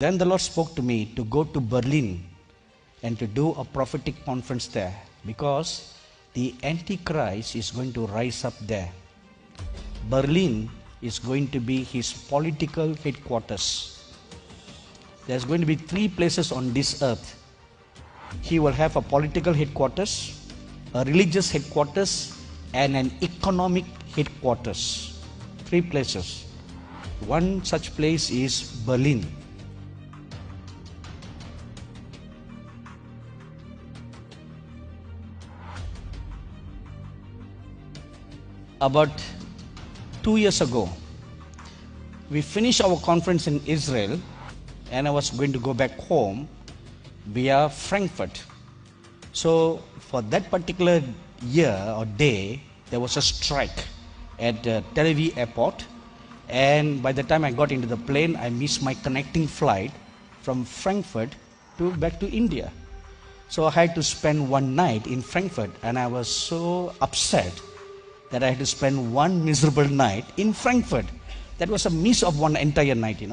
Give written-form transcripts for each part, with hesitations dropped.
Then the Lord spoke to me to go to Berlin and to do a prophetic conference there, because the Antichrist is going to rise up there. Berlin is going to be his political headquarters. There's going to be 3 places on this earth. He will have a political headquarters, a religious headquarters, and an economic headquarters. 3 places. One such place is Berlin. About 2 years ago, we finished our conference in Israel, and I was going to go back home via Frankfurt. So for that particular year or day, there was a strike at Tel Aviv airport, and by the time I got into the plane, I missed my connecting flight from Frankfurt back to India. So I had to spend one night in Frankfurt, and I was so upset that I had to spend one miserable night in Frankfurt. That was a miss of one entire night,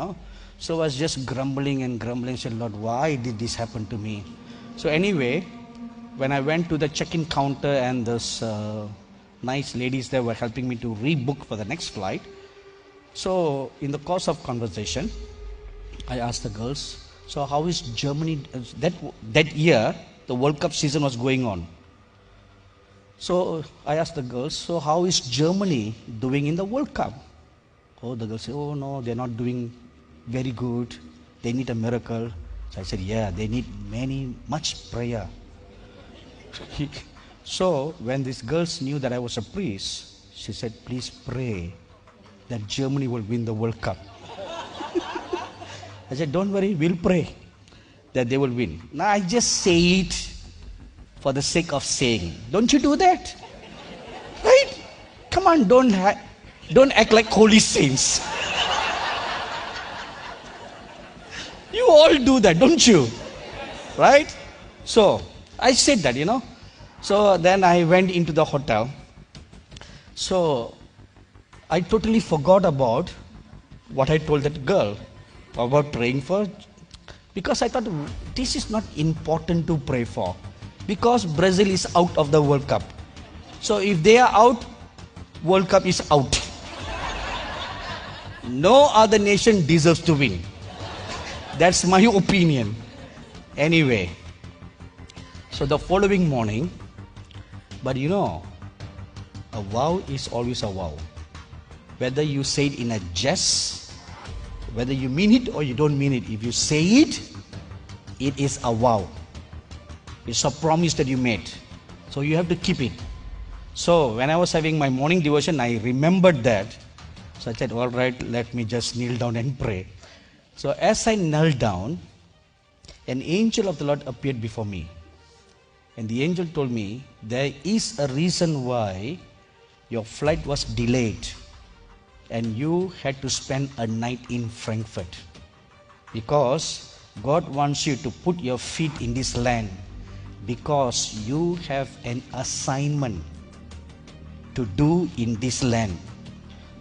So I was just grumbling and grumbling, said, Lord, why did this happen to me? So anyway, when I went to the check-in counter, and those nice ladies there were helping me to rebook for the next flight. So in the course of conversation, I asked the girls, so how is Germany? That year, the World Cup season was going on. So I asked the girls, so how is Germany doing in the World Cup? Oh, the girls said, oh no, they're not doing very good. They need a miracle. So I said, yeah, they need much prayer. So when these girls knew that I was a priest, she said, please pray that Germany will win the World Cup. I said, don't worry, we'll pray that they will win. Now I just say it for the sake of saying. Don't you do that? Right? Come on, don't act like holy saints. You all do that, don't you? Right? So I said that, So then I went into the hotel. So I totally forgot about what I told that girl about praying for, because I thought this is not important to pray for, because Brazil is out of the World Cup. So if they are out, World Cup is out. No other nation deserves to win. That's my opinion. Anyway, so the following morning, but a vow is always a vow. Whether you say it in a jest, whether you mean it or you don't mean it, if you say it, it is a vow. It's a promise that you made. So you have to keep it. So when I was having my morning devotion, I remembered that. So I said, all right, let me just kneel down and pray. So as I knelt down, an angel of the Lord appeared before me. And the angel told me, there is a reason why your flight was delayed and you had to spend a night in Frankfurt. Because God wants you to put your feet in this land, because you have an assignment to do in this land.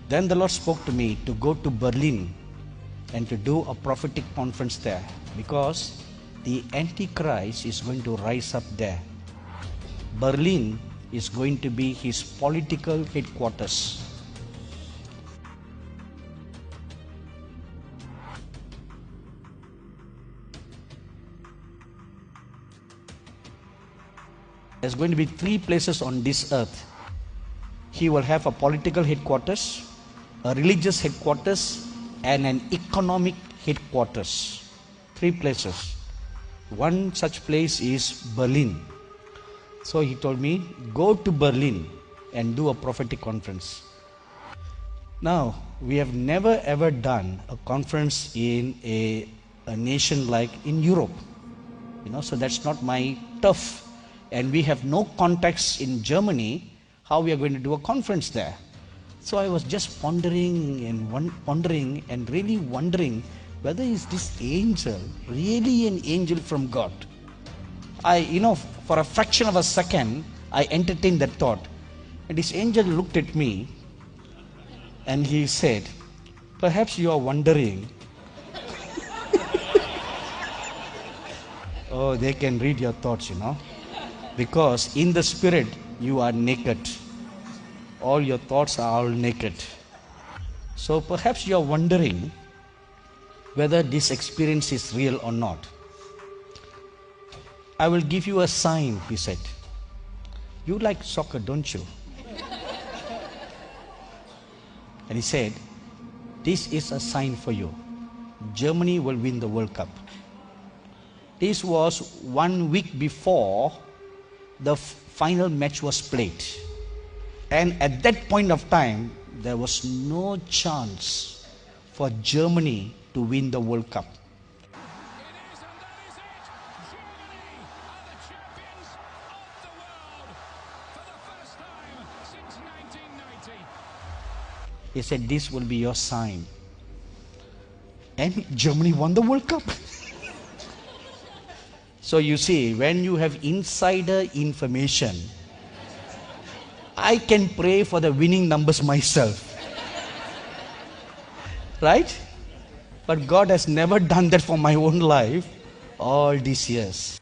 Then the Lord spoke to me to go to Berlin and to do a prophetic conference there, because the Antichrist is going to rise up there. Berlin is going to be his political headquarters. There's going to be 3 places on this earth. He will have a political headquarters, a religious headquarters, and an economic headquarters. 3 places. One such place is Berlin. So he told me, go to Berlin and do a prophetic conference. Now, we have never ever done a conference in a nation like in Europe. So that's not my turf. And we have no contacts in Germany, how we are going to do a conference there. So I was just pondering and really wondering, whether is this angel really an angel from God? For a fraction of a second, I entertained that thought. And this angel looked at me and he said, perhaps you are wondering Oh, they can read your thoughts, you know. Because in the spirit, you are naked. All your thoughts are all naked. So perhaps you are wondering whether this experience is real or not. I will give you a sign, he said. You like soccer, don't you? And he said, this is a sign for you. Germany will win the World Cup. This was 1 week before the final match was played. And at that point of time, there was no chance for Germany to win the World Cup. He said, this will be your sign. And Germany won the World Cup. So you see, when you have insider information, I can pray for the winning numbers myself. Right? But God has never done that for my own life all these years.